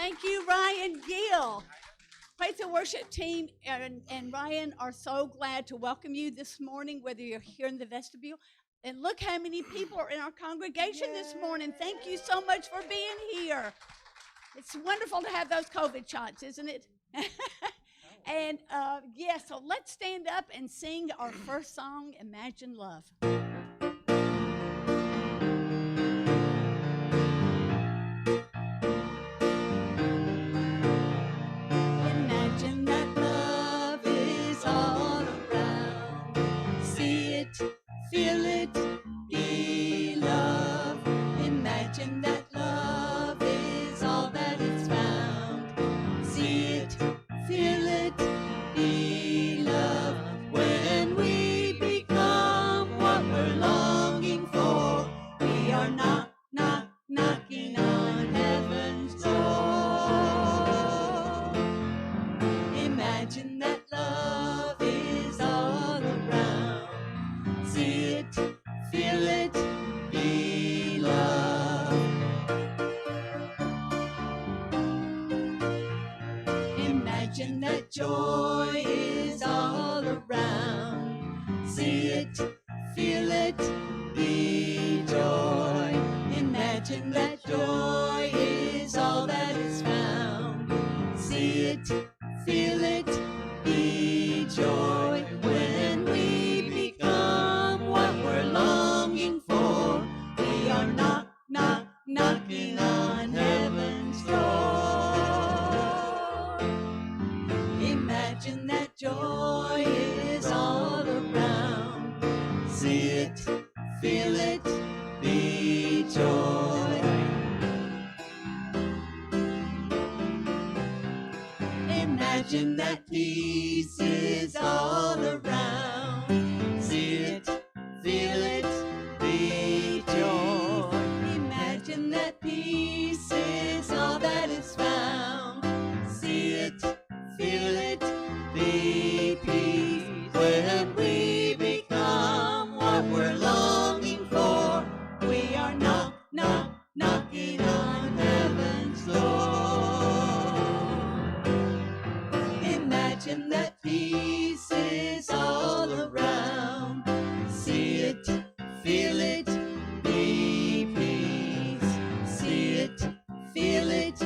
Thank you, Ryan Gill. Praise and worship team and Ryan are so glad to welcome you this morning, whether you're here in the vestibule. And look how many people are in our congregation this morning. Thank you so much for being here. It's wonderful to have those COVID shots, isn't it? And so let's stand up and sing our first song, Imagine Love. Imagine that love is all around. See it, feel it, be love. Imagine that love is all that is found. See it, feel it, be love. When we become what we're longing for, we are knocking on heaven's door. Imagine that love is all around. See it, feel it, be love. Imagine that joy is all around. See it, feel it, be joy. Imagine that joy is all that is found. See it, feel it, be joy. When we become what we're longing for, we are knocking on heaven's door. Imagine that joy is all around. See it, feel it, be joy. Imagine that peace is all around. See it, feel it, be joy. Imagine that peace is all that is found. See it, feel it, be peace. When we become what we're longing for, we are knocking on heaven's door. Imagine that peace is all around. See it, feel it, be peace. See it, feel it,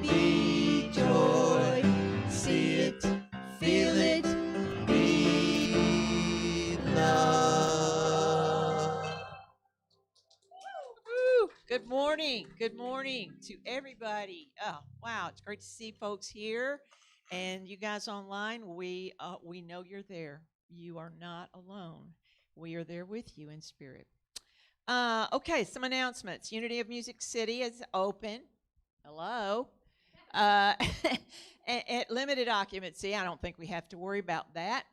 be joy. See it, feel it, be love. Woo. Good morning. Good morning to everybody. Oh, wow. It's great to see folks here and you guys online. We know you're there. You are not alone. We are there with you in spirit. Okay, some announcements. Unity of Music City is open. Hello. At limited occupancy. I don't think we have to worry about that.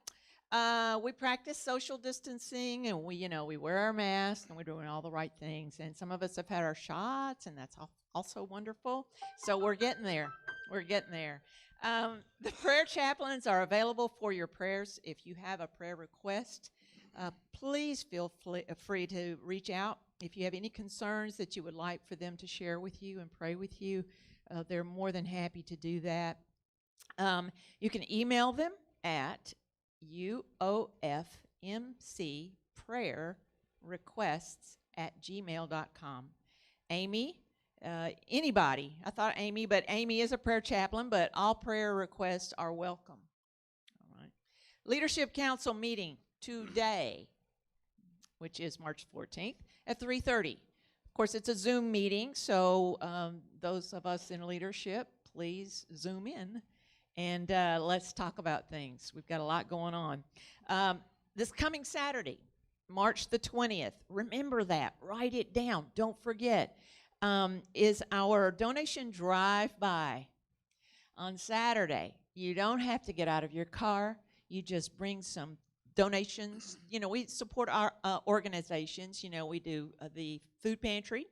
We practice social distancing, and we wear our masks, and we're doing all the right things. And some of us have had our shots, and that's also wonderful. So we're getting there. We're getting there. The prayer chaplains are available for your prayers. If you have a prayer request, please feel free to reach out. If you have any concerns that you would like for them to share with you and pray with you, they're more than happy to do that. You can email them at uofmcprayerrequests@gmail.com. Amy, anybody. I thought Amy, but Amy is a prayer chaplain, but all prayer requests are welcome. All right. Leadership Council meeting today, which is March 14th at 3:30. Of course, it's a Zoom meeting, so those of us in leadership, please Zoom in. And let's talk about things. We've got a lot going on. This coming Saturday, March the 20th, remember that. Write it down. Don't forget. Is our donation drive-by on Saturday. You don't have to get out of your car. You just bring some donations. We support our organizations. We do the food pantry,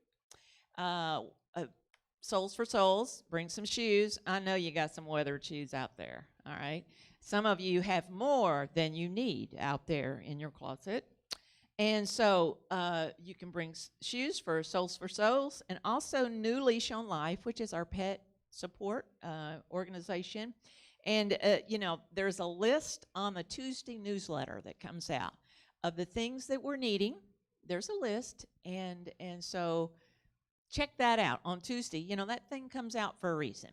Souls for Souls, bring some shoes. I know you got some weathered shoes out there, all right? Some of you have more than you need out there in your closet. And so you can bring shoes for Souls for Souls, and also New Leash on Life, which is our pet support organization. And, there's a list on the Tuesday newsletter that comes out of the things that we're needing. There's a list, and so check that out on Tuesday. That thing comes out for a reason.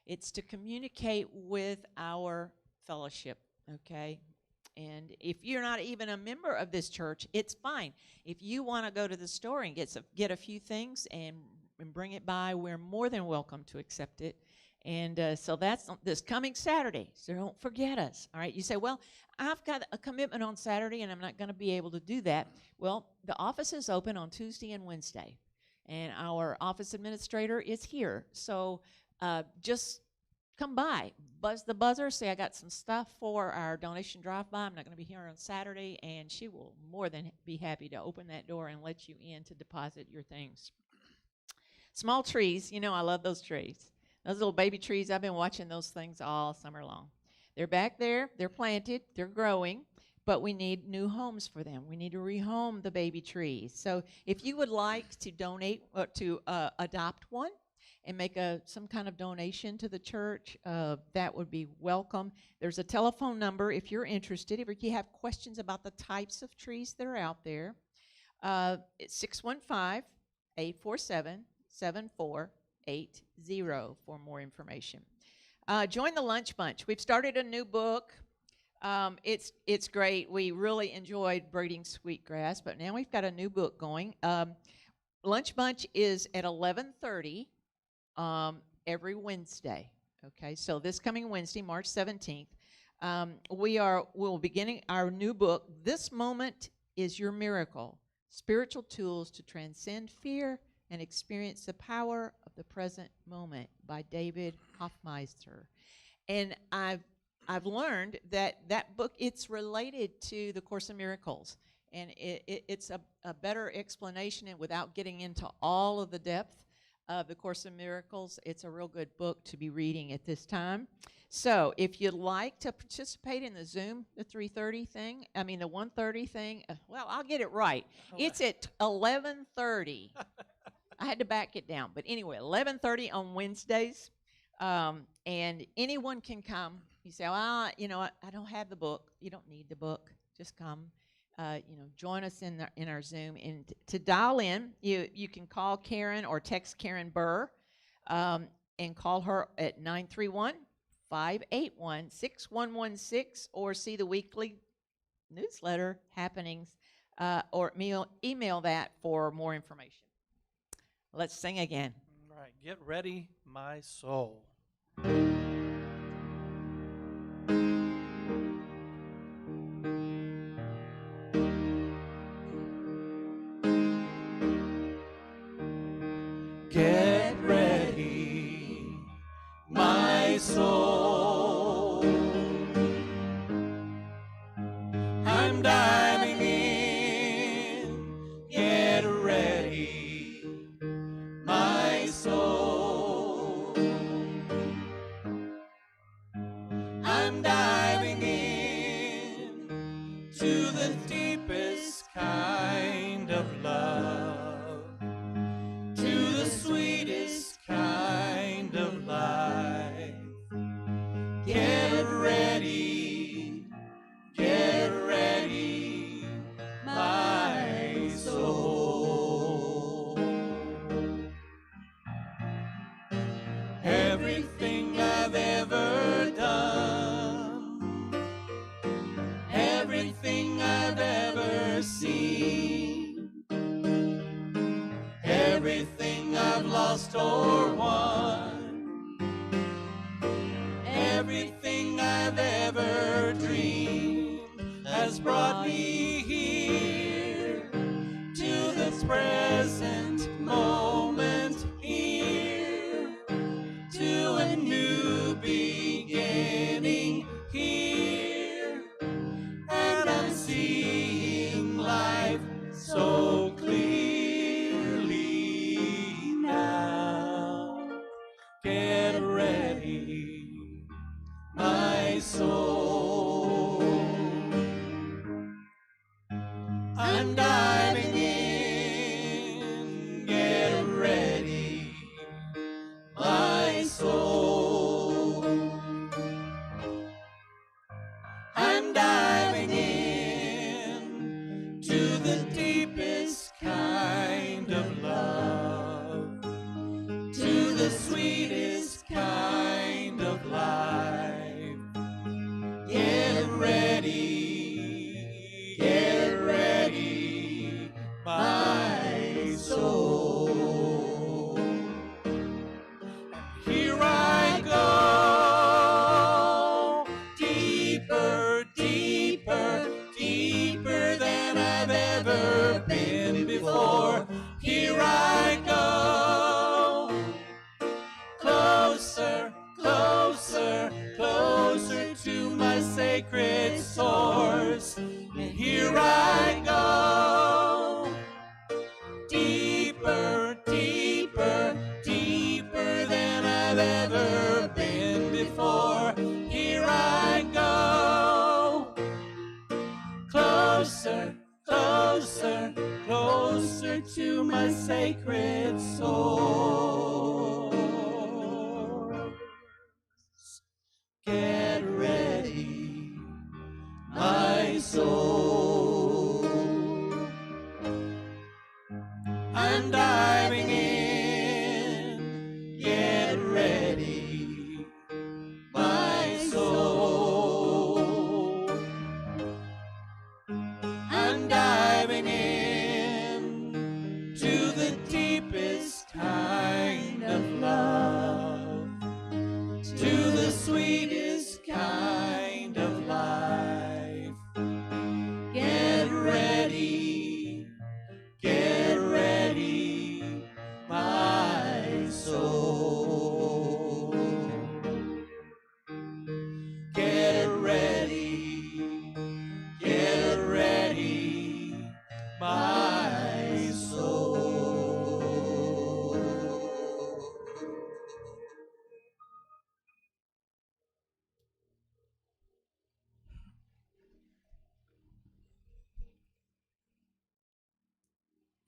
It's to communicate with our fellowship, okay? And if you're not even a member of this church, it's fine. If you want to go to the store and get a few things and bring it by, we're more than welcome to accept it. And so that's this coming Saturday, so don't forget us, all right? You say, well, I've got a commitment on Saturday, and I'm not going to be able to do that. Well, the office is open on Tuesday and Wednesday, and our office administrator is here. So just come by, buzz the buzzer, say I got some stuff for our donation drive-by. I'm not going to be here on Saturday, and she will more than be happy to open that door and let you in to deposit your things. Small trees, I love those trees. Those little baby trees, I've been watching those things all summer long. They're back there, they're planted, they're growing, but we need new homes for them. We need to rehome the baby trees. So if you would like to donate, to adopt one and make some kind of donation to the church, that would be welcome. There's a telephone number if you're interested, if you have questions about the types of trees that are out there. It's 615-847-7480 for more information. Join the Lunch Bunch. We've started a new book. It's great. We really enjoyed Breeding Sweetgrass, but now we've got a new book going. Lunch Bunch is at 11:30 every Wednesday. Okay, so this coming Wednesday, March 17th, we'll be beginning our new book. This Moment is Your Miracle: Spiritual Tools to Transcend Fear and Experience the Power of the Present Moment by David Hoffmeister. And I've learned that book, it's related to the Course in Miracles, and it's a better explanation, and without getting into all of the depth of the Course in Miracles, it's a real good book to be reading at this time. So if you'd like to participate in the Zoom, the 1:30 thing, well, I'll get it right. It's at 11:30. I had to back it down. But anyway, 11:30 on Wednesdays, and anyone can come. You say, well, I don't have the book. You don't need the book. Just come. Join us in our Zoom. And to dial in, you can call Karen or text Karen Burr, and call her at 931-581-6116, or see the weekly newsletter happenings, or email that for more information. Let's sing again. All right, get ready, my soul. Get ready, my soul. I'm diving in. Get ready, my soul. I'm diving in to the deepest kind of love, to the sweetest kind of life. Get ready, my soul. Everything I've ever done, everything I've ever seen, everything I've lost or won, everything I've ever dreamed has brought me here to this present moment here, to a new beginning here. And I'm seeing life so clearly now. Get ready, my soul. sacred source. And here I go, deeper, deeper, deeper than I've ever been before. Here I go, closer, closer, closer to my sacred source. Get ready, my soul. I'm diving in. Get ready, my soul. I'm diving in to the deepest kind of love, to the sweetest kind of life. Get ready, my soul. Get ready, my soul.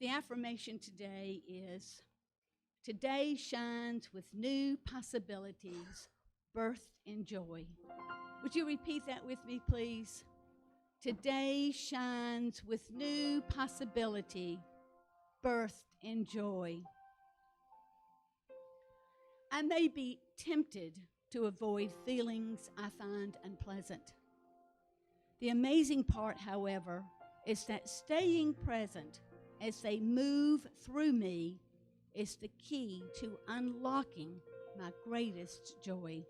The affirmation today is, today shines with new possibilities, birthed in joy. Would you repeat that with me, please? Today shines with new possibility, birthed in joy. I may be tempted to avoid feelings I find unpleasant. The amazing part, however, is that staying present as they move through me is the key to unlocking my greatest joy.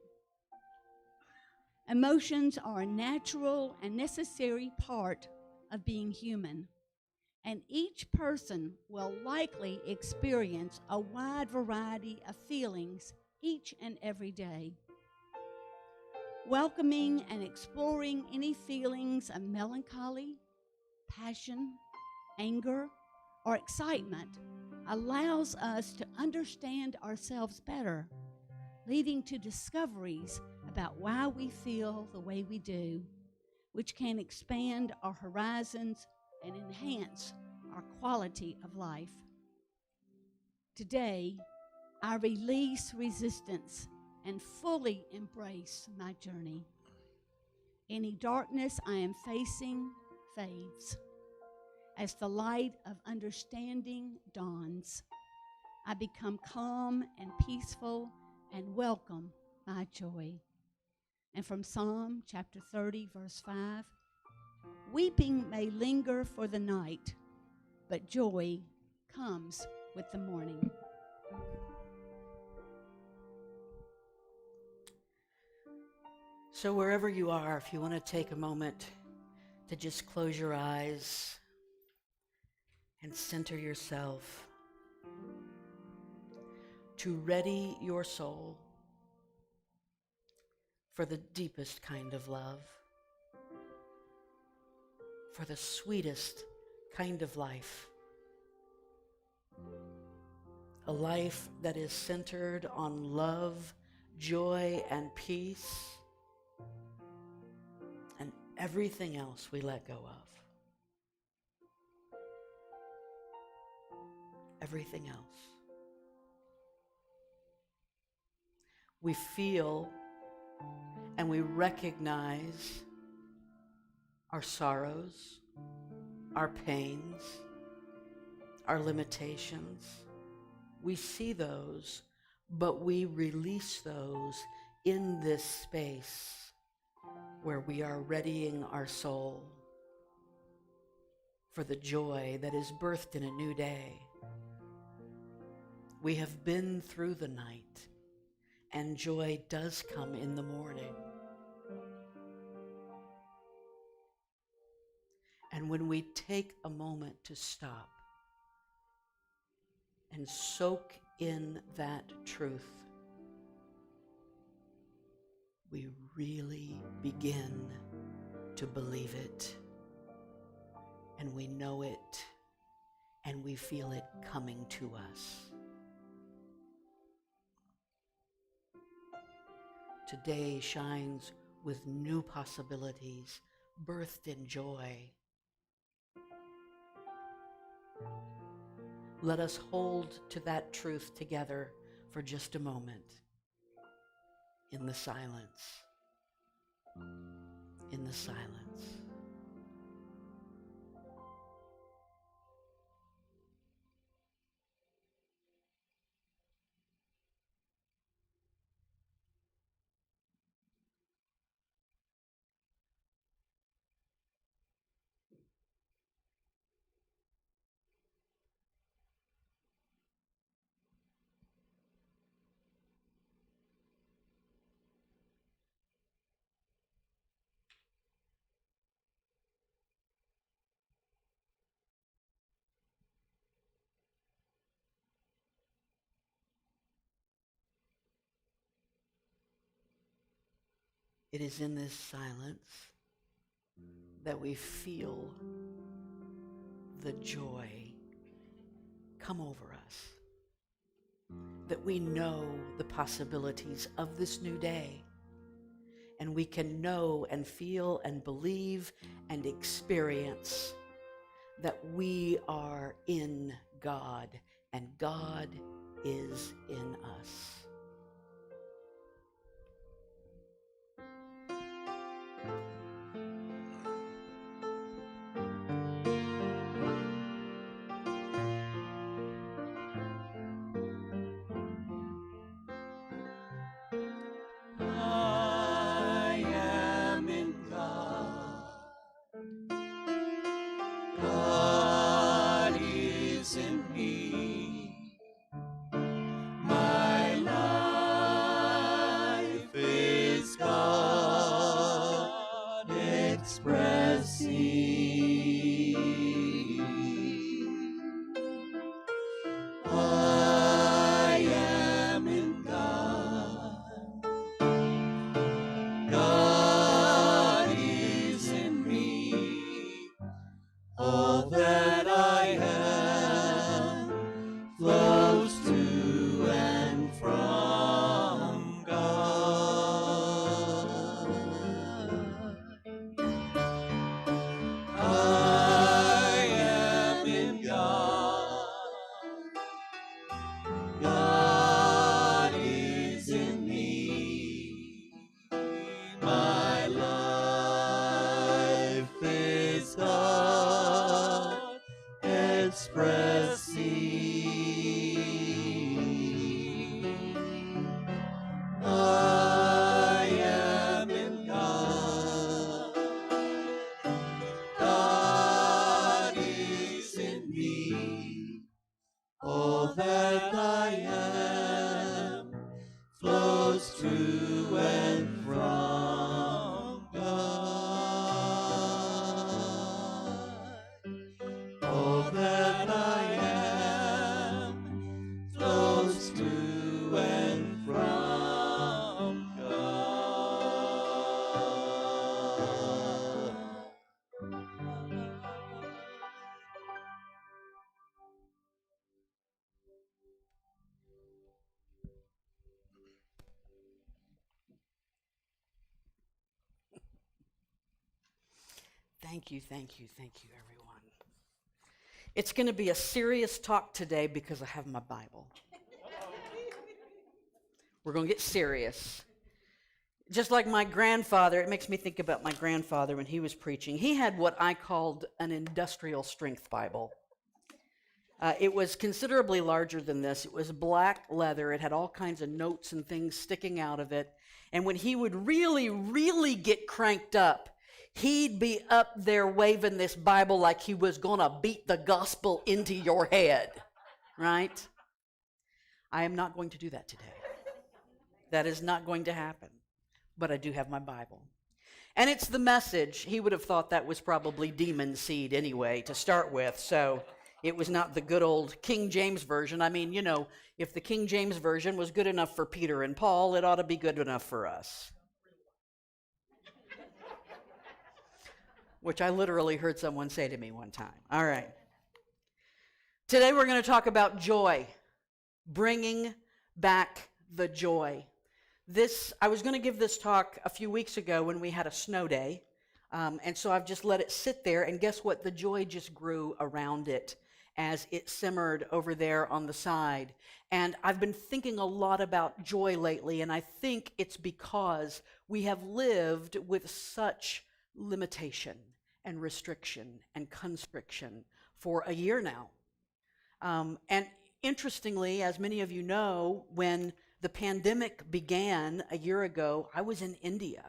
Emotions are a natural and necessary part of being human, and each person will likely experience a wide variety of feelings each and every day. Welcoming and exploring any feelings of melancholy, passion, anger, or excitement allows us to understand ourselves better, leading to discoveries about why we feel the way we do, which can expand our horizons and enhance our quality of life. Today, I release resistance and fully embrace my journey. Any darkness I am facing fades. As the light of understanding dawns, I become calm and peaceful and welcome my joy. And from Psalm chapter 30, verse 5, weeping may linger for the night, but joy comes with the morning. So wherever you are, if you want to take a moment to just close your eyes and center yourself, to ready your soul for the deepest kind of love, for the sweetest kind of life, a life that is centered on love, joy, and peace, and everything else we let go of. Everything else. We feel and we recognize our sorrows, our pains, our limitations. We see those, but we release those in this space where we are readying our soul for the joy that is birthed in a new day. We have been through the night, and joy does come in the morning. And when we take a moment to stop and soak in that truth, we really begin to believe it, and we know it, and we feel it coming to us. Today shines with new possibilities, birthed in joy. Let us hold to that truth together for just a moment in the silence. In the silence. It is in this silence that we feel the joy come over us, that we know the possibilities of this new day, and we can know and feel and believe and experience that we are in God and God is in us. I am in God. God is in me. My life is God expressing. I am in God. God is in me. All that I am flows to and from God. I am in God. God is in me. My life is God expressing. I am in God. God is in me. All that I am flows to and from God. All that I am flows to and from God. Thank you, everyone. It's going to be a serious talk today because I have my Bible. We're going to get serious. Just like my grandfather, it makes me think about my grandfather when he was preaching. He had what I called an industrial strength Bible. It was considerably larger than this. It was black leather. It had all kinds of notes and things sticking out of it. And when he would really, really get cranked up, he'd be up there waving this Bible like he was going to beat the gospel into your head, right? I am not going to do that today. That is not going to happen. But I do have my Bible. And it's the Message. He would have thought that was probably demon seed anyway to start with, so it was not the good old King James Version. I mean, you know, if the King James Version was good enough for Peter and Paul, it ought to be good enough for us. which I literally heard someone say to me one time. All right. Today we're going to talk about joy, bringing back the joy. I was going to give this talk a few weeks ago when we had a snow day, and so I've just let it sit there, and guess what? The joy just grew around it as it simmered over there on the side. And I've been thinking a lot about joy lately, and I think it's because we have lived with such limitation and restriction and constriction for a year now. And interestingly, as many of you know, when the pandemic began a year ago, I was in India.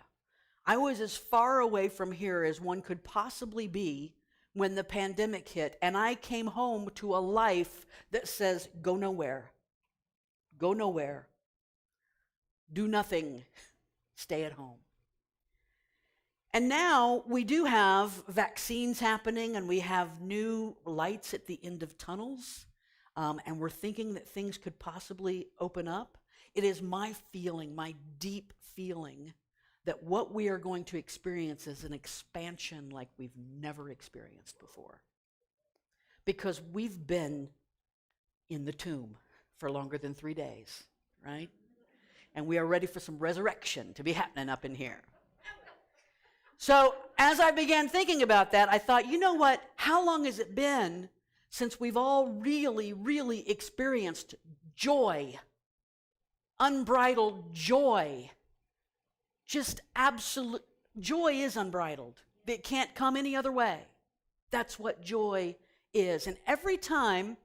I was as far away from here as one could possibly be when the pandemic hit, and I came home to a life that says, go nowhere, do nothing, stay at home. And now we do have vaccines happening, and we have new lights at the end of tunnels, and we're thinking that things could possibly open up. It is my feeling, my deep feeling, that what we are going to experience is an expansion like we've never experienced before. Because we've been in the tomb for longer than 3 days, right? And we are ready for some resurrection to be happening up in here. So as I began thinking about that, I thought, you know what? How long has it been since we've all really, really experienced joy, unbridled joy? Just absolute joy is unbridled. It can't come any other way. That's what joy is. And every time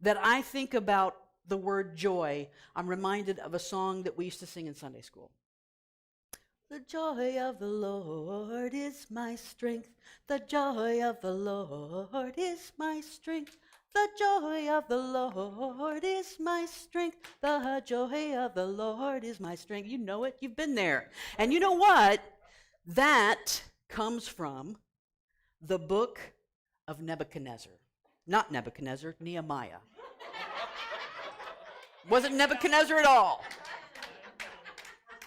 that I think about the word joy, I'm reminded of a song that we used to sing in Sunday school. The joy of the Lord is my strength. The joy of the Lord is my strength. The joy of the Lord is my strength. The joy of the Lord is my strength. You know it. You've been there. And you know what? That comes from the book of Nebuchadnezzar. Not Nebuchadnezzar, Nehemiah. Wasn't Nebuchadnezzar at all.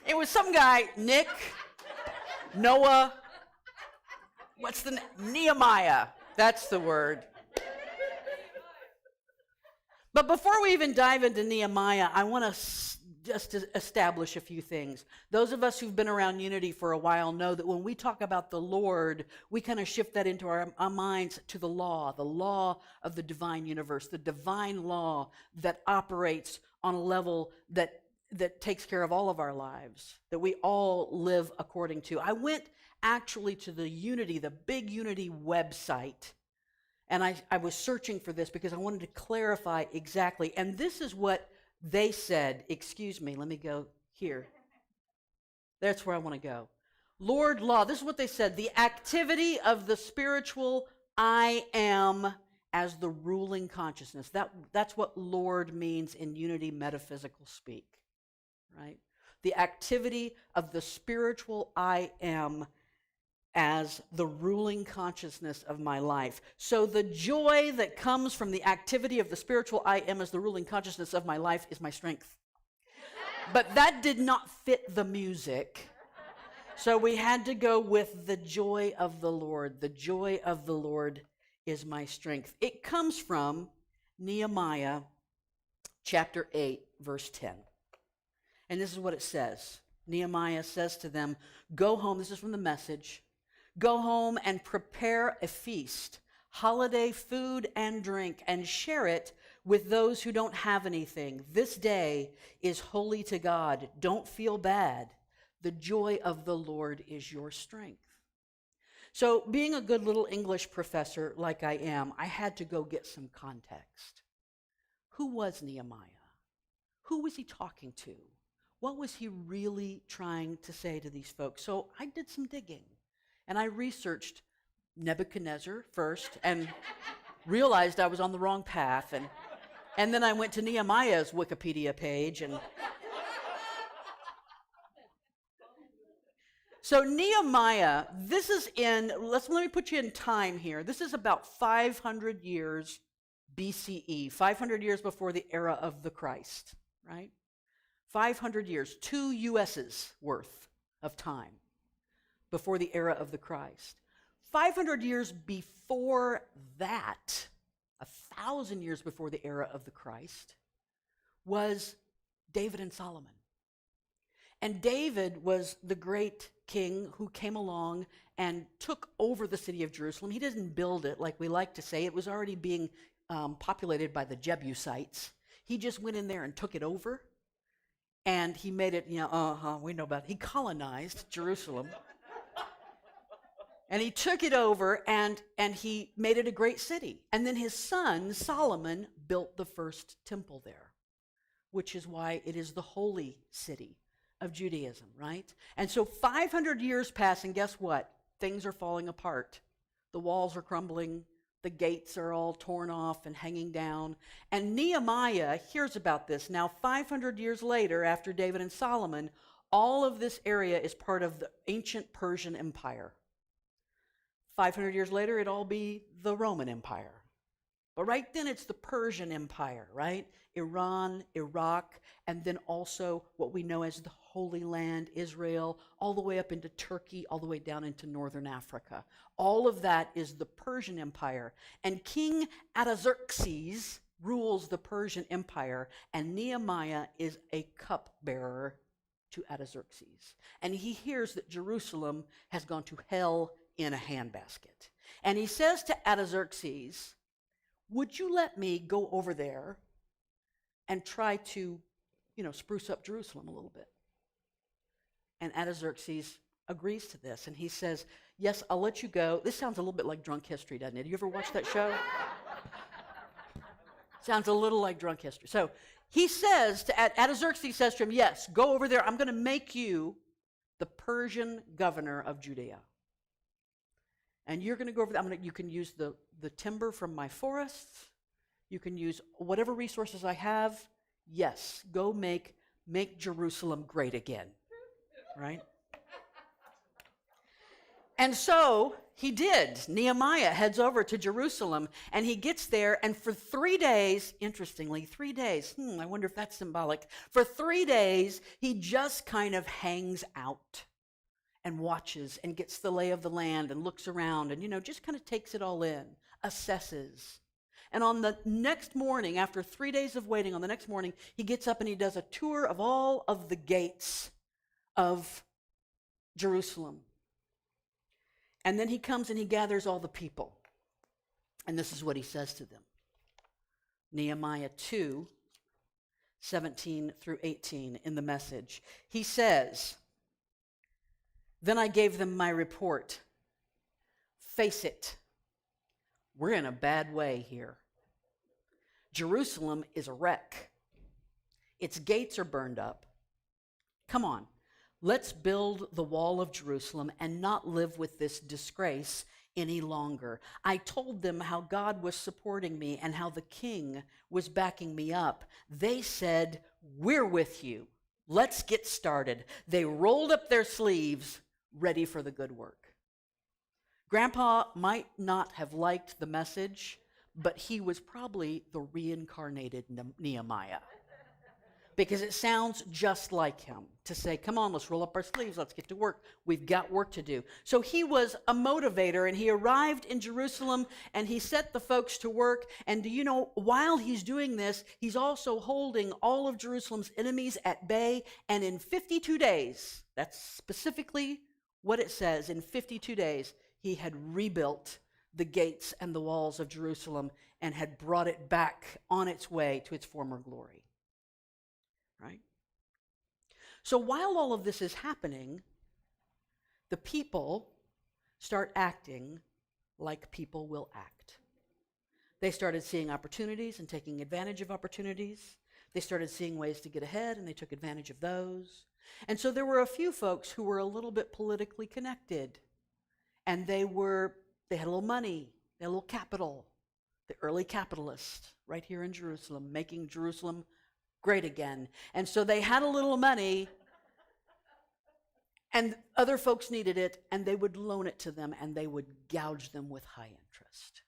It was some guy, Nick, Noah, Nehemiah. That's the word. But before we even dive into Nehemiah, I want to just to establish a few things. Those of us who've been around Unity for a while know that when we talk about the Lord, we kind of shift that into our minds to the law of the divine universe, the divine law that operates on a level that takes care of all of our lives, that we all live according to. I went actually to the big Unity website, and I was searching for this because I wanted to clarify exactly. And this is what they said. Excuse me, let me go here. That's where I want to go. Lord law, this is what they said. The activity of the spiritual I am as the ruling consciousness. That's what Lord means in Unity metaphysical speak, right? The activity of the spiritual I am as the ruling consciousness of my life. So the joy that comes from the activity of the spiritual I am as the ruling consciousness of my life is my strength. But that did not fit the music. So we had to go with the joy of the Lord. The joy of the Lord is my strength. It comes from Nehemiah chapter 8, verse 10. And this is what it says. Nehemiah says to them, go home, this is from the Message, go home and prepare a feast, holiday food and drink, and share it with those who don't have anything. This day is holy to God. Don't feel bad. The joy of the Lord is your strength. So being a good little English professor like I am, I had to go get some context. Who was Nehemiah? Who was he talking to? What was he really trying to say to these folks? So I did some digging, and I researched Nebuchadnezzar first and realized I was on the wrong path. And then I went to Nehemiah's Wikipedia page. And so Nehemiah, this is let me put you in time here. This is about 500 years BCE, 500 years before the era of the Christ, right? 500 years, 2 US's worth of time before the era of the Christ. 500 years before that, 1,000 years before the era of the Christ, was David and Solomon. And David was the great king who came along and took over the city of Jerusalem. He didn't build it like we like to say. It was already being populated by the Jebusites. He just went in there and took it over. And he made it, we know about it. He colonized Jerusalem. And he took it over and he made it a great city. And then his son, Solomon, built the first temple there, which is why it is the holy city of Judaism, right? And so 500 years pass, and guess what? Things are falling apart. The walls are crumbling. The gates are all torn off and hanging down. And Nehemiah hears about this. Now, 500 years later, after David and Solomon, all of this area is part of the ancient Persian Empire. 500 years later, it'll all be the Roman Empire. But right then, it's the Persian Empire, right? Iran, Iraq, and then also what we know as the Holy Land, Israel, all the way up into Turkey, all the way down into northern Africa. All of that is the Persian Empire. And King Artaxerxes rules the Persian Empire, and Nehemiah is a cupbearer to Artaxerxes. And he hears that Jerusalem has gone to hell in a handbasket. And he says to Artaxerxes, would you let me go over there and try to, spruce up Jerusalem a little bit? And Artaxerxes agrees to this. And he says, yes, I'll let you go. This sounds a little bit like Drunk History, doesn't it? You ever watch that show? Sounds a little like Drunk History. So he says Artaxerxes says to him, yes, go over there. I'm going to make you the Persian governor of Judea. And you're going to go over there. You can use the timber from my forests. You can use whatever resources I have. Yes, go make Jerusalem great again. Right? And so he did. Nehemiah heads over to Jerusalem, and he gets there, and for 3 days, interestingly, 3 days, I wonder if that's symbolic. For 3 days, he just kind of hangs out and watches and gets the lay of the land and looks around and, just kind of takes it all in, assesses. And on the next morning, after 3 days of waiting, on the next morning, he gets up and he does a tour of all of the gates of Jerusalem. And then he comes and he gathers all the people. And this is what he says to them. Nehemiah 2, 17 through 18 in the Message. He says, then I gave them my report. Face it, we're in a bad way here. Jerusalem is a wreck. Its gates are burned up. Come on, let's build the wall of Jerusalem and not live with this disgrace any longer. I told them how God was supporting me and how the king was backing me up. They said, we're with you. Let's get started. They rolled up their sleeves, ready for the good work. Grandpa might not have liked the message, but he was probably the reincarnated Nehemiah. Because it sounds just like him to say, come on, let's roll up our sleeves, let's get to work. We've got work to do. So he was a motivator, and he arrived in Jerusalem, and he set the folks to work. And do you know, while he's doing this, he's also holding all of Jerusalem's enemies at bay. And in 52 days, that's specifically what it says, in 52 days, he had rebuilt the gates and the walls of Jerusalem and had brought it back on its way to its former glory. Right? So while all of this is happening, the people start acting like people will act. They started seeing opportunities and taking advantage of opportunities. They started seeing ways to get ahead, and they took advantage of those. And so there were a few folks who were a little bit politically connected, and they had a little money, they had a little capital. The early capitalists right here in Jerusalem, making Jerusalem great again. And so they had a little money, and other folks needed it, and they would loan it to them, and they would gouge them with high interest,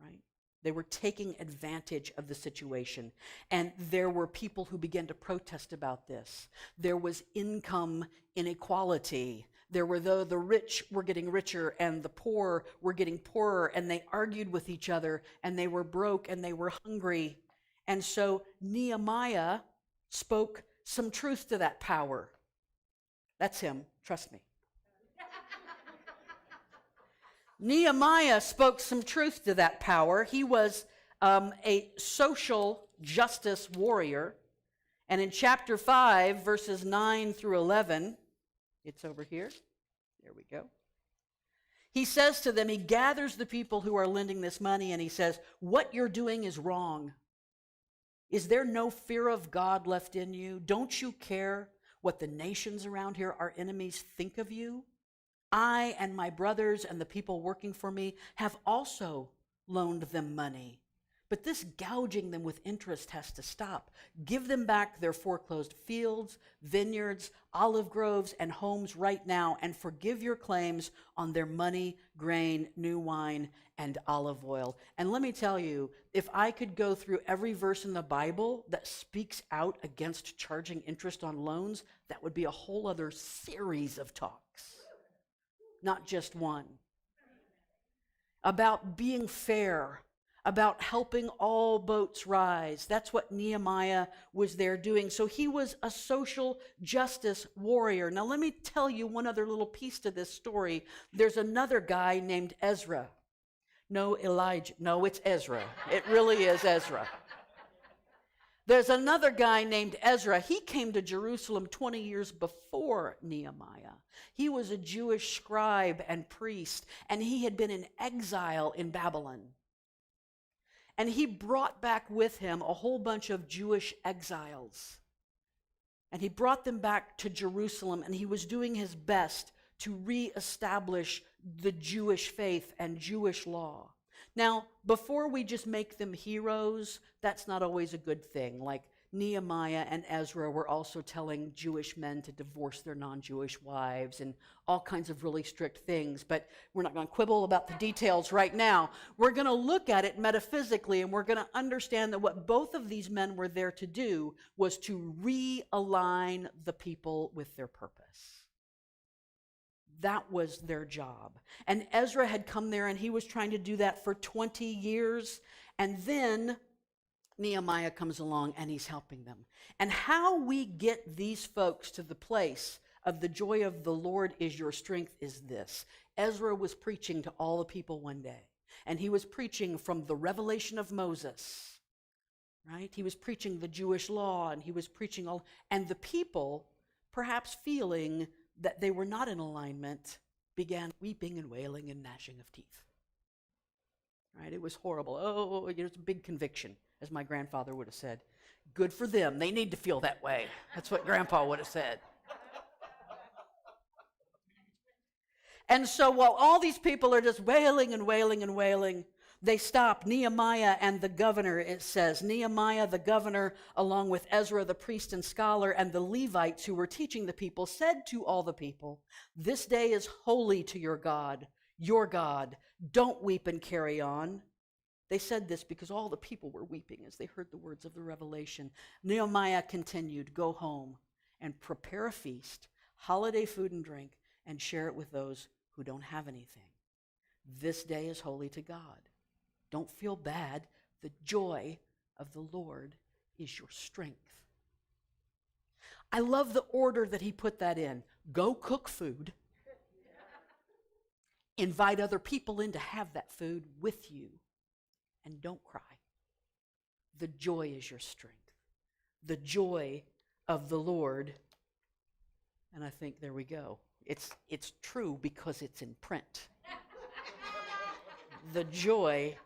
right? They were taking advantage of the situation, and there were people who began to protest about this. There was income inequality. There were the rich were getting richer and the poor were getting poorer, and they argued with each other, and they were broke and they were hungry. And so Nehemiah spoke some truth to that power. That's him, trust me. Nehemiah spoke some truth to that power. He was a social justice warrior. And in chapter 5, verses 9 through 11, it's over here. There we go. He says to them, he gathers the people who are lending this money, and he says, what you're doing is wrong. Is there no fear of God left in you? Don't you care what the nations around here, our enemies, think of you? I and my brothers and the people working for me have also loaned them money. But this gouging them with interest has to stop. Give them back their foreclosed fields, vineyards, olive groves, and homes right now, and forgive your claims on their money, grain, new wine, and olive oil. And let me tell you, if I could go through every verse in the Bible that speaks out against charging interest on loans, that would be a whole other series of talks, not just one. About being fair, about helping all boats rise. That's what Nehemiah was there doing. So he was a social justice warrior. Now let me tell you one other little piece to this story. There's another guy named Ezra. No, Elijah. No, it's Ezra. It really is Ezra. There's another guy named Ezra. He came to Jerusalem 20 years before Nehemiah. He was a Jewish scribe and priest, and he had been in exile in Babylon. And he brought back with him a whole bunch of Jewish exiles. And he brought them back to Jerusalem, and he was doing his best to reestablish the Jewish faith and Jewish law. Now, before we just make them heroes, that's not always a good thing. Like Nehemiah and Ezra were also telling Jewish men to divorce their non-Jewish wives and all kinds of really strict things. But we're not going to quibble about the details right now. We're going to look at it metaphysically, and we're going to understand that what both of these men were there to do was to realign the people with their purpose. That was their job. And Ezra had come there, and he was trying to do that for 20 years. And then Nehemiah comes along, and he's helping them. And how we get these folks to the place of the joy of the Lord is your strength is this. Ezra was preaching to all the people one day, and he was preaching from the revelation of Moses, right? He was preaching the Jewish law, and he was preaching all, and the people, perhaps feeling that they were not in alignment, began weeping and wailing and gnashing of teeth. Right? It was horrible. Oh, it's a big conviction, as my grandfather would have said. Good for them. They need to feel that way. That's what Grandpa would have said. And so while all these people are just wailing and wailing and wailing, they stop. Nehemiah and the governor, it says. Nehemiah, the governor, along with Ezra, the priest and scholar, and the Levites who were teaching the people, said to all the people, "This day is holy to your God, your God. Don't weep and carry on." They said this because all the people were weeping as they heard the words of the revelation. Nehemiah continued, "Go home and prepare a feast, holiday food and drink, and share it with those who don't have anything. This day is holy to God. Don't feel bad. The joy of the Lord is your strength." I love the order that he put that in. Go cook food. Invite other people in to have that food with you. And don't cry. The joy is your strength. The joy of the Lord. And I think there we go. It's true because it's in print. The joy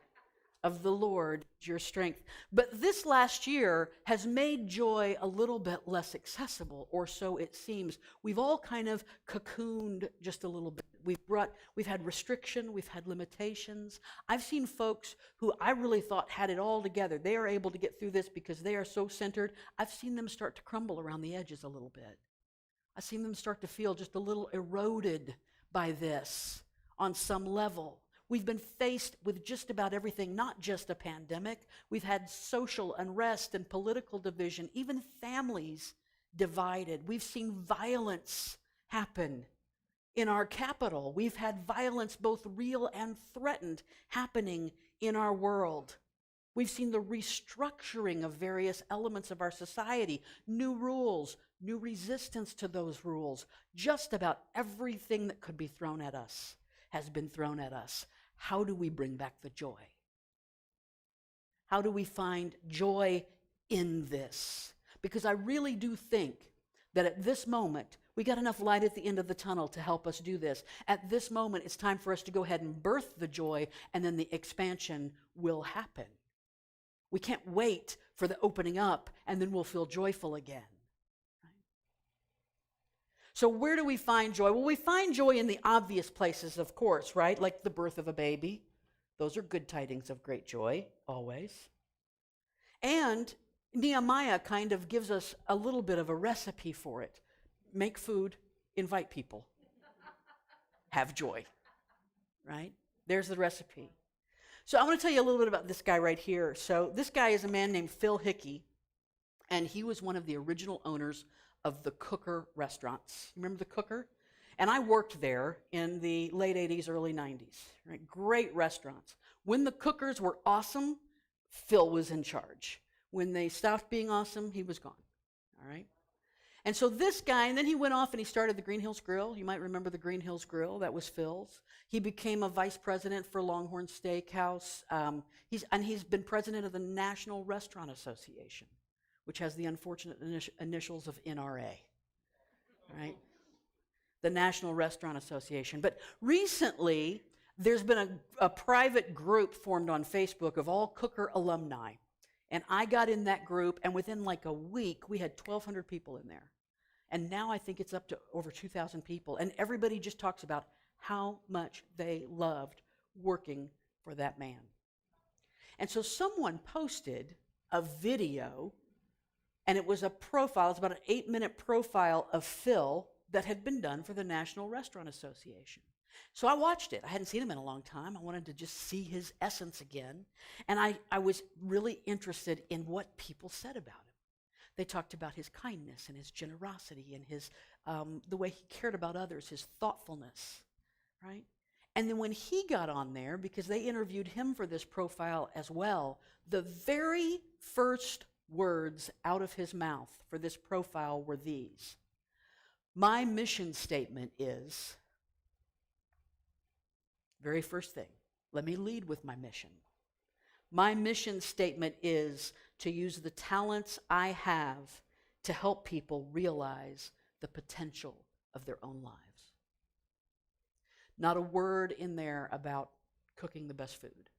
of the Lord is your strength. But this last year has made joy a little bit less accessible, or so it seems. We've all kind of cocooned just a little bit. We've had restriction, we've had limitations. I've seen folks who I really thought had it all together. They are able to get through this because they are so centered. I've seen them start to crumble around the edges a little bit. I've seen them start to feel just a little eroded by this on some level. We've been faced with just about everything, not just a pandemic. We've had social unrest and political division, even families divided. We've seen violence happen in our capital. We've had violence, both real and threatened, happening in our world. We've seen the restructuring of various elements of our society, new rules, new resistance to those rules. Just about everything that could be thrown at us has been thrown at us. How do we bring back the joy? How do we find joy in this? Because I really do think that at this moment, we got enough light at the end of the tunnel to help us do this. At this moment, it's time for us to go ahead and birth the joy, and then the expansion will happen. We can't wait for the opening up, and then we'll feel joyful again. Right? So where do we find joy? Well, we find joy in the obvious places, of course, right? Like the birth of a baby. Those are good tidings of great joy, always. And Nehemiah kind of gives us a little bit of a recipe for it. Make food, invite people, have joy, right? There's the recipe. So I want to tell you a little bit about this guy right here. So this guy is a man named Phil Hickey, and he was one of the original owners of the Cooker restaurants. Remember the Cooker? And I worked there in the late 80s, early 90s. Right? Great restaurants. When the Cookers were awesome, Phil was in charge. When they stopped being awesome, he was gone. All right? And so this guy, and then he went off and he started the Green Hills Grill. You might remember the Green Hills Grill. That was Phil's. He became a vice president for Longhorn Steakhouse. He's been president of the National Restaurant Association, which has the unfortunate initials of NRA, right? The National Restaurant Association. But recently, there's been a private group formed on Facebook of all Cooker alumni. And I got in that group, and within like a week, we had 1,200 people in there. And now I think it's up to over 2,000 people. And everybody just talks about how much they loved working for that man. And so someone posted a video, and it was a profile. It's about an 8-minute profile of Phil that had been done for the National Restaurant Association. So I watched it. I hadn't seen him in a long time. I wanted to just see his essence again. And I was really interested in what people said about him. They talked about his kindness and his generosity and his the way he cared about others, his thoughtfulness, right? And then when he got on there, because they interviewed him for this profile as well, the very first words out of his mouth for this profile were these. My mission statement is, very first thing, let me lead with my mission. My mission statement is to use the talents I have to help people realize the potential of their own lives. Not a word in there about cooking the best food.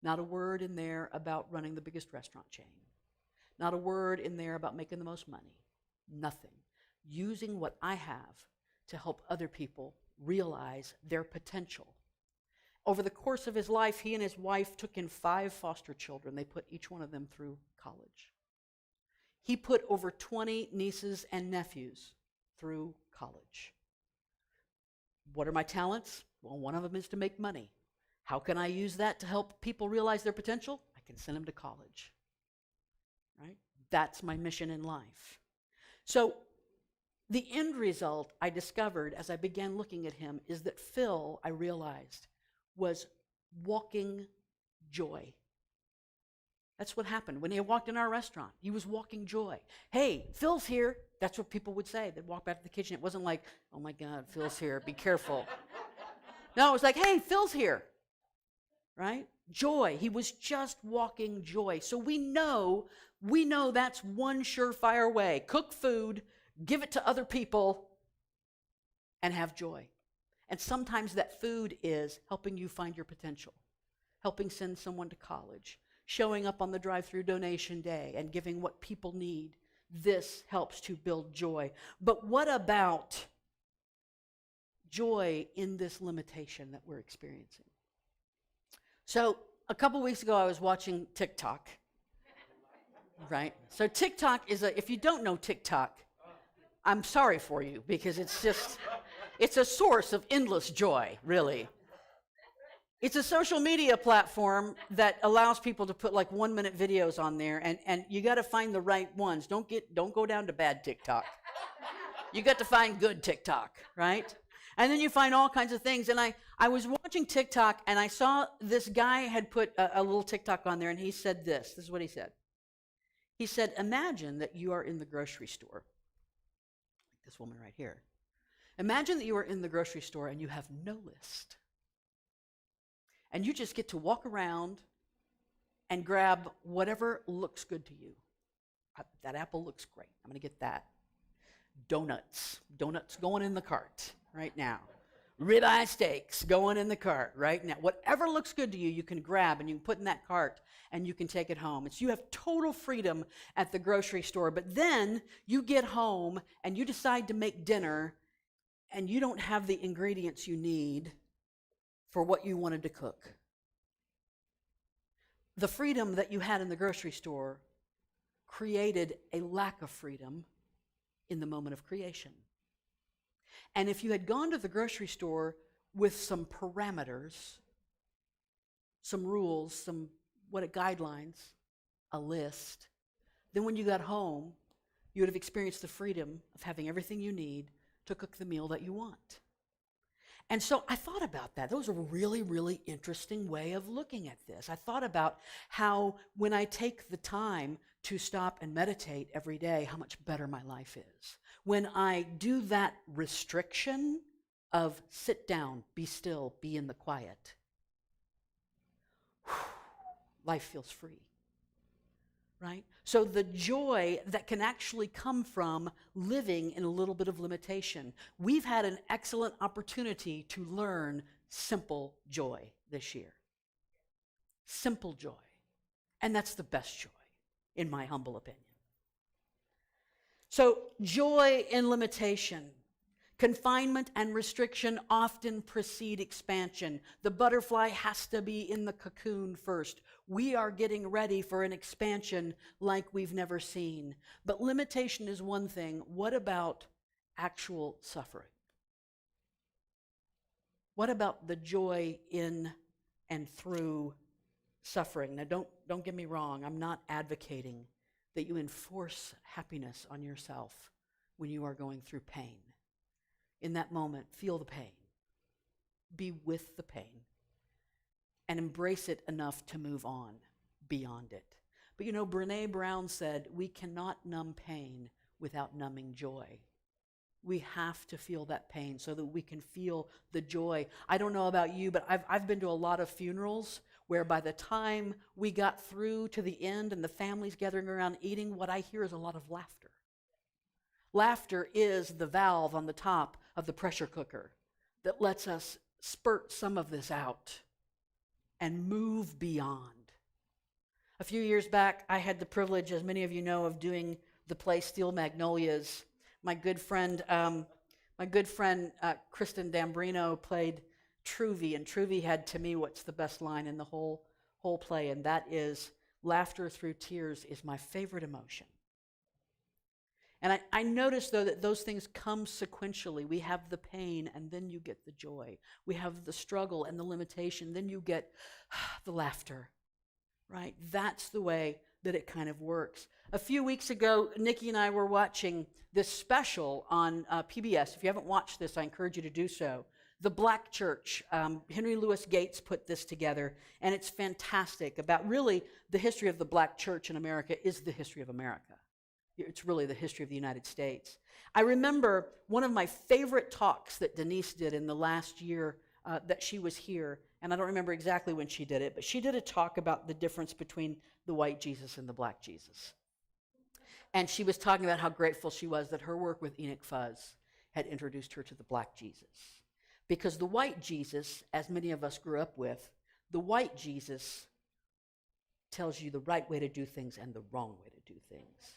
Not a word in there about running the biggest restaurant chain. Not a word in there about making the most money. Nothing. Using what I have to help other people realize their potential. Over the course of his life, he and his wife took in 5 foster children. They put each one of them through college. He put over 20 nieces and nephews through college. What are my talents? Well, one of them is to make money. How can I use that to help people realize their potential? I can send them to college. Right? That's my mission in life. So the end result I discovered as I began looking at him is that Phil, I realized, was walking joy. That's what happened when he walked in our restaurant. He was walking joy. Hey, Phil's here. That's what people would say. They'd walk back to the kitchen. It wasn't like, oh my God, Phil's here. Be careful. No, it was like, hey, Phil's here. Right? Joy. He was just walking joy. So we know that's one surefire way. Cook food, give it to other people, and have joy. And sometimes that food is helping you find your potential, helping send someone to college, showing up on the drive-through donation day and giving what people need. This helps to build joy. But what about joy in this limitation that we're experiencing? So a couple weeks ago, I was watching TikTok, right? So TikTok is if you don't know TikTok, I'm sorry for you, because it's a source of endless joy, really. It's a social media platform that allows people to put like 1-minute videos on there, and you got to find the right ones. Don't go down to bad TikTok. You got to find good TikTok, right? And then you find all kinds of things. And I was watching TikTok, and I saw this guy had put a little TikTok on there, and he said this. This is what he said. He said, imagine that you are in the grocery store. Like this woman right here. Imagine that you are in the grocery store and you have no list. And you just get to walk around and grab whatever looks good to you. That apple looks great. I'm going to get that. Donuts. Donuts going in the cart right now. Ribeye steaks going in the cart right now. Whatever looks good to you, you can grab and you can put in that cart and you can take it home. It's you have total freedom at the grocery store. But then you get home and you decide to make dinner and you don't have the ingredients you need for what you wanted to cook. The freedom that you had in the grocery store created a lack of freedom in the moment of creation. And if you had gone to the grocery store with some parameters, some rules, some guidelines, a list, then when you got home, you would have experienced the freedom of having everything you need to cook the meal that you want. And so I thought about that. That was a really, really interesting way of looking at this. I thought about how when I take the time to stop and meditate every day, how much better my life is. When I do that restriction of sit down, be still, be in the quiet, life feels free, right? So the joy that can actually come from living in a little bit of limitation. We've had an excellent opportunity to learn simple joy this year. Simple joy. And that's the best joy, in my humble opinion. So joy in limitation. Confinement and restriction often precede expansion. The butterfly has to be in the cocoon first. We are getting ready for an expansion like we've never seen. But limitation is one thing. What about actual suffering? What about the joy in and through suffering? Now, don't get me wrong. I'm not advocating that you enforce happiness on yourself when you are going through pain. In that moment, feel the pain. Be with the pain. And embrace it enough to move on beyond it. But you know, Brené Brown said, we cannot numb pain without numbing joy. We have to feel that pain so that we can feel the joy. I don't know about you, but I've been to a lot of funerals where by the time we got through to the end and the families gathering around eating, what I hear is a lot of laughter. Laughter is the valve on the top of the pressure cooker that lets us spurt some of this out and move beyond. A few years back, I had the privilege, as many of you know, of doing the play Steel Magnolias. My good friend Kristen Dambrino played Truvy, and Truvy had to me what's the best line in the whole play, and that is, laughter through tears is my favorite emotion. And I noticed, though, that those things come sequentially. We have the pain, and then you get the joy. We have the struggle and the limitation, then you get the laughter, right? That's the way that it kind of works. A few weeks ago, Nikki and I were watching this special on PBS. If you haven't watched this, I encourage you to do so. The Black Church. Henry Louis Gates put this together, and it's fantastic about really the history of the Black Church in America is the history of America. It's really the history of the United States. I remember one of my favorite talks that Denise did in the last year that she was here, and I don't remember exactly when she did it, but she did a talk about the difference between the white Jesus and the black Jesus. And she was talking about how grateful she was that her work with Enoch Fuzz had introduced her to the black Jesus. Because the white Jesus, as many of us grew up with, the white Jesus tells you the right way to do things and the wrong way to do things.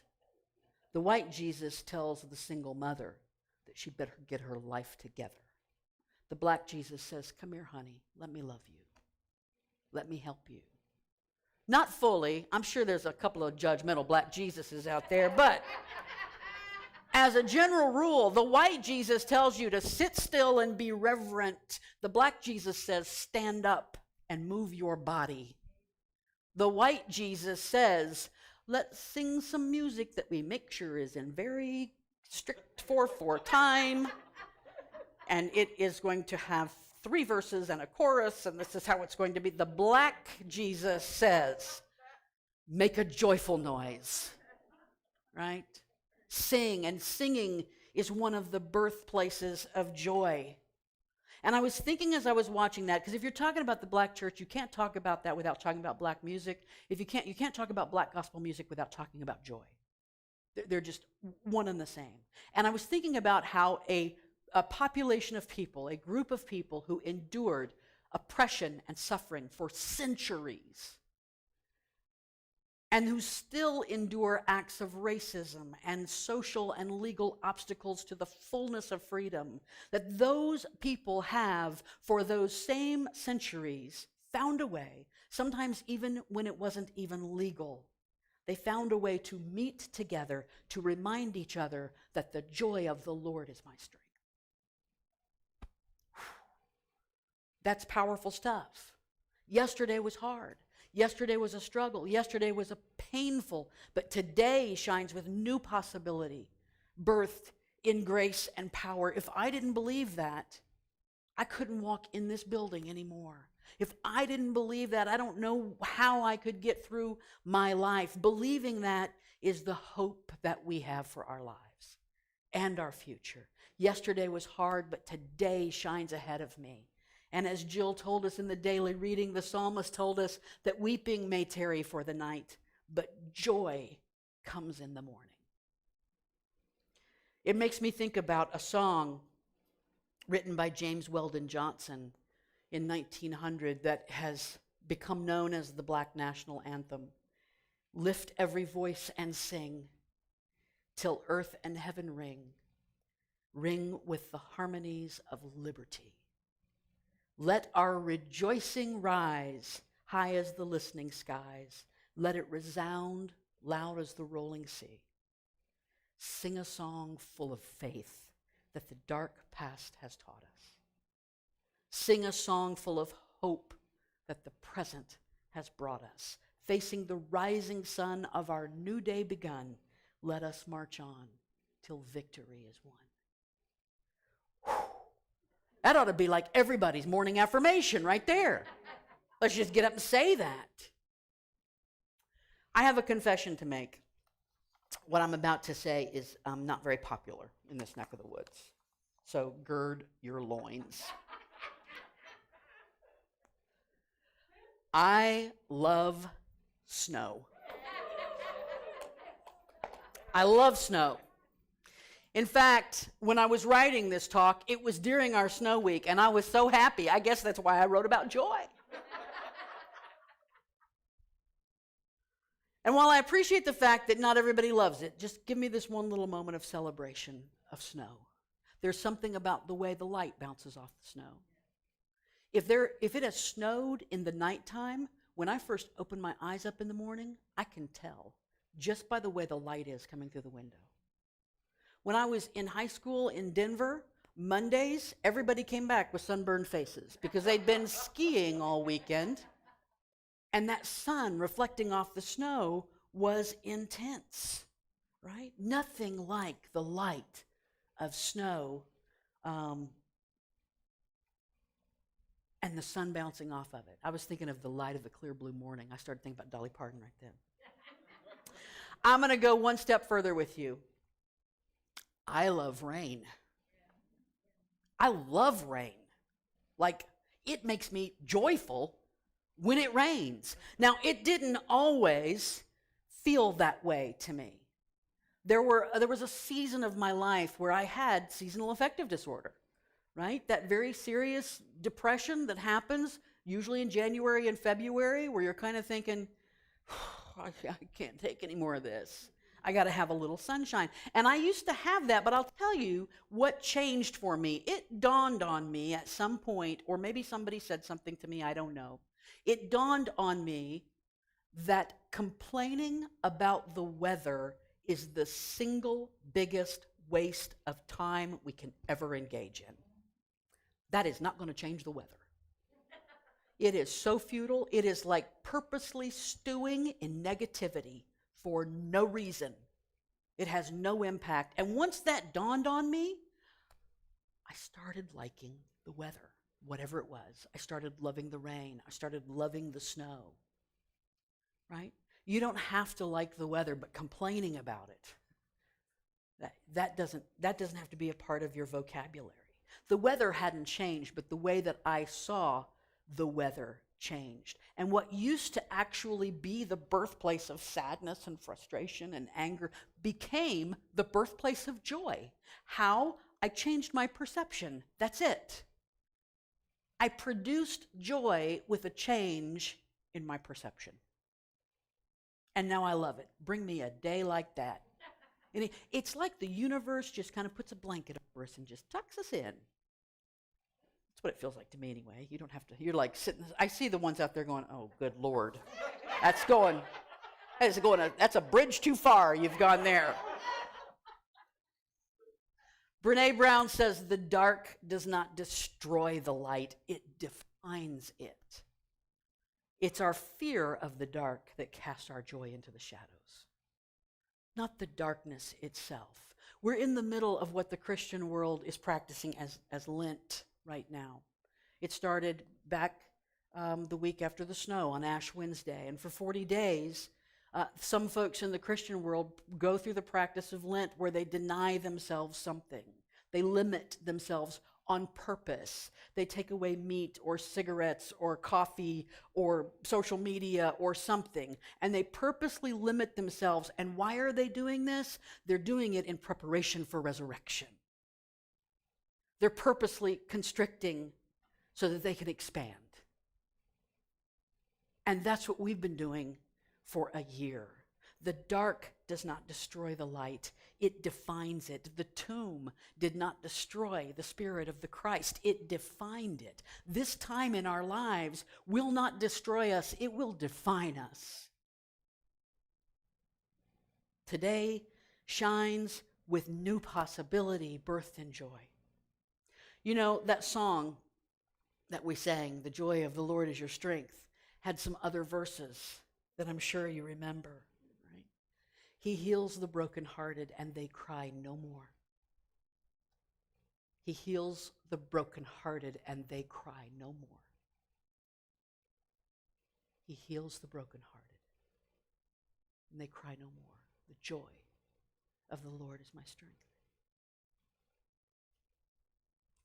The white Jesus tells the single mother that she better get her life together. The black Jesus says, come here, honey, let me love you. Let me help you. Not fully. I'm sure there's a couple of judgmental black Jesuses out there, but as a general rule, the white Jesus tells you to sit still and be reverent. The black Jesus says, stand up and move your body. The white Jesus says, let's sing some music that we make sure is in very strict 4/4 time. And it is going to have 3 verses and a chorus, and this is how it's going to be. The black Jesus says, make a joyful noise, right? Sing, and singing is one of the birthplaces of joy. And I was thinking as I was watching that, because if you're talking about the black church, you can't talk about that without talking about black music. If you can't talk about black gospel music without talking about joy. They're just one and the same. And I was thinking about how a population of people, a group of people who endured oppression and suffering for centuries, and who still endure acts of racism and social and legal obstacles to the fullness of freedom, that those people have, for those same centuries, found a way, sometimes even when it wasn't even legal, they found a way to meet together to remind each other that the joy of the Lord is my strength. That's powerful stuff. Yesterday was hard. Yesterday was a struggle. Yesterday was a painful, but today shines with new possibility, birthed in grace and power. If I didn't believe that, I couldn't walk in this building anymore. If I didn't believe that, I don't know how I could get through my life. Believing that is the hope that we have for our lives and our future. Yesterday was hard, but today shines ahead of me. And as Jill told us in the daily reading, the psalmist told us that weeping may tarry for the night, but joy comes in the morning. It makes me think about a song written by James Weldon Johnson in 1900 that has become known as the Black National Anthem. Lift every voice and sing till earth and heaven ring, ring with the harmonies of liberty. Let our rejoicing rise high as the listening skies. Let it resound loud as the rolling sea. Sing a song full of faith that the dark past has taught us. Sing a song full of hope that the present has brought us. Facing the rising sun of our new day begun, let us march on till victory is won. That ought to be like everybody's morning affirmation right there. Let's just get up and say that. I have a confession to make. What I'm about to say is not very popular in this neck of the woods. So gird your loins. I love snow. I love snow. In fact, when I was writing this talk, it was during our snow week, and I was so happy. I guess that's why I wrote about joy. And while I appreciate the fact that not everybody loves it, just give me this one little moment of celebration of snow. There's something about the way the light bounces off the snow. If it has snowed in the nighttime, when I first open my eyes up in the morning, I can tell just by the way the light is coming through the window. When I was in high school in Denver, Mondays, everybody came back with sunburned faces because they'd been skiing all weekend, and that sun reflecting off the snow was intense, right? Nothing like the light of snow and the sun bouncing off of it. I was thinking of the light of the clear blue morning. I started thinking about Dolly Parton right then. I'm going to go one step further with you. I love rain. I love rain. Like, it makes me joyful when it rains. Now, it didn't always feel that way to me. There was a season of my life where I had seasonal affective disorder, right? That very serious depression that happens usually in January and February, where you're kind of thinking, I can't take any more of this. I got to have a little sunshine. And I used to have that, but I'll tell you what changed for me. It dawned on me at some point, or maybe somebody said something to me, I don't know. It dawned on me that complaining about the weather is the single biggest waste of time we can ever engage in. That is not going to change the weather. It is so futile. It is like purposely stewing in negativity for no reason. It has no impact. And once that dawned on me, I started liking the weather, whatever it was. I started loving the rain. I started loving the snow, right? You don't have to like the weather, but complaining about it, that doesn't have to be a part of your vocabulary. The weather hadn't changed, but the way that I saw the weather changed. And what used to actually be the birthplace of sadness and frustration and anger became the birthplace of joy. How? I changed my perception. That's it. I produced joy with a change in my perception. And now I love it. Bring me a day like that. And it's like the universe just kind of puts a blanket over us and just tucks us in. That's what it feels like to me anyway. You don't have to, you're like sitting, I see the ones out there going, oh, good Lord. That's a bridge too far. You've gone there. Brene Brown says the dark does not destroy the light, it defines it. It's our fear of the dark that casts our joy into the shadows, not the darkness itself. We're in the middle of what the Christian world is practicing as Lent right now. It started back the week after the snow on Ash Wednesday, and for 40 days, some folks in the Christian world go through the practice of Lent where they deny themselves something. They limit themselves on purpose. They take away meat or cigarettes or coffee or social media or something, and they purposely limit themselves. And why are they doing this? They're doing it in preparation for resurrection. They're purposely constricting so that they can expand. And that's what we've been doing for a year. The dark does not destroy the light. It defines it. The tomb did not destroy the Spirit of the Christ. It defined it. This time in our lives will not destroy us. It will define us. Today shines with new possibility, birthed in joy. You know, that song that we sang, "The joy of the Lord is your strength," had some other verses that I'm sure you remember. Right? He heals the brokenhearted and they cry no more. He heals the brokenhearted and they cry no more. He heals the brokenhearted and they cry no more. The joy of the Lord is my strength.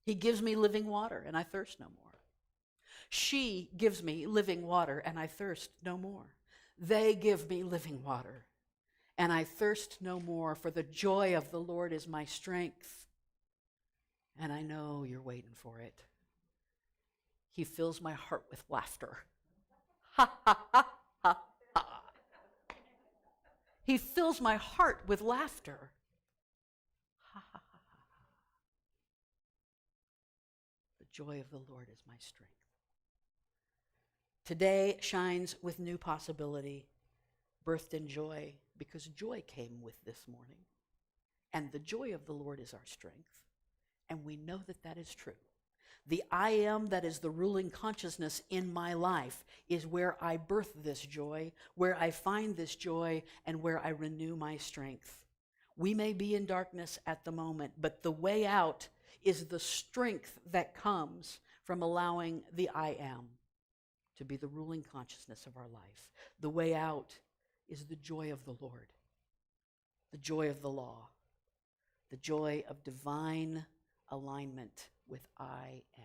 He gives me living water and I thirst no more. She gives me living water and I thirst no more. They give me living water and I thirst no more, for the joy of the Lord is my strength. And I know you're waiting for it. He fills my heart with laughter. Ha, ha, ha, ha, ha. He fills my heart with laughter. Ha, ha, ha, ha. The joy of the Lord is my strength. Today shines with new possibility, birthed in joy, because joy came with this morning. And the joy of the Lord is our strength. And we know that that is true. The I am that is the ruling consciousness in my life is where I birth this joy, where I find this joy, and where I renew my strength. We may be in darkness at the moment, but the way out is the strength that comes from allowing the I am to be the ruling consciousness of our life. The way out is the joy of the Lord, the joy of the law, the joy of divine alignment with I am.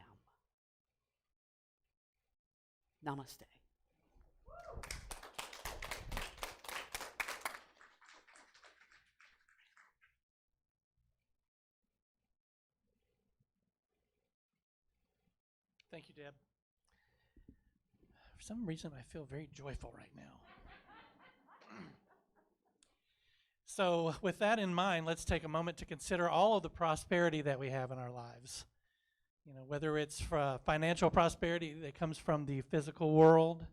Namaste. Thank you, Deb. For some reason, I feel very joyful right now. So with that in mind, let's take a moment to consider all of the prosperity that we have in our lives. You know, whether it's financial prosperity that comes from the physical world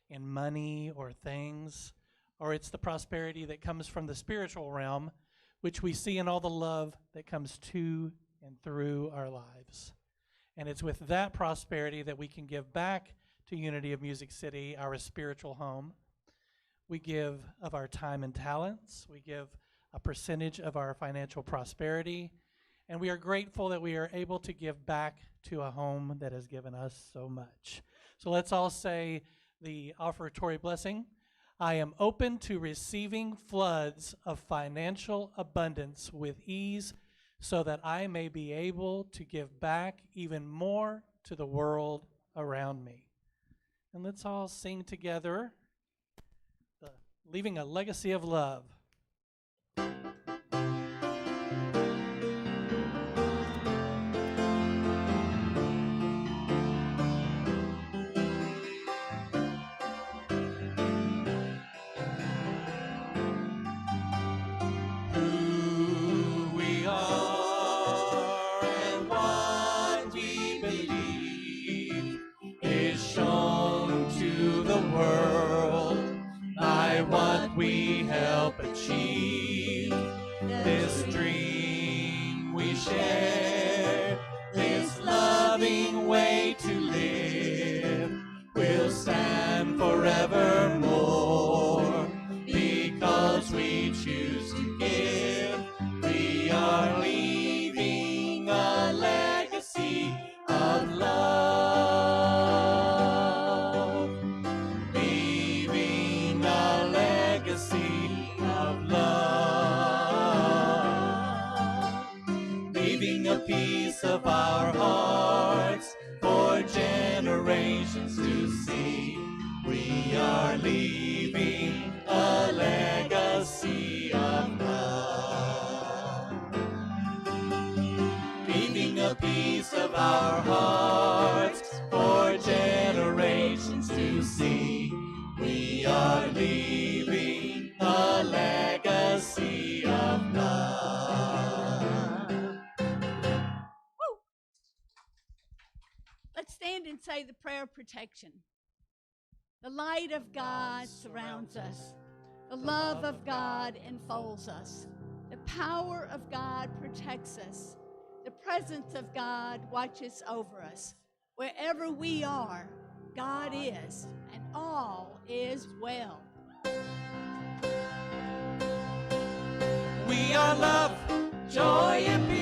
in money or things, or it's the prosperity that comes from the spiritual realm, which we see in all the love that comes to and through our lives. And it's with that prosperity that we can give back to Unity of Music City, our spiritual home. We give of our time and talents. We give a percentage of our financial prosperity. And we are grateful that we are able to give back to a home that has given us so much. So let's all say the offertory blessing. I am open to receiving floods of financial abundance with ease so that I may be able to give back even more to the world around me. And let's all sing together, Leaving a Legacy of Love. Who we are and what we believe is shown to the world by what we help achieve. This dream we share, this loving way to live, will stand forevermore because we choose to give. We are leaving a legacy of love. Leaving a legacy of love. Leaving a piece of our hearts for generations to see. We are leaving a legacy of love. Leaving a piece of our hearts for generations to see. We are leaving a legacy of love. Let's stand and say the prayer of protection. The light of God surrounds us. The love of God enfolds us. The power of God protects us. The presence of God watches over us. Wherever we are, God is, and all is well. We are love, joy, and peace.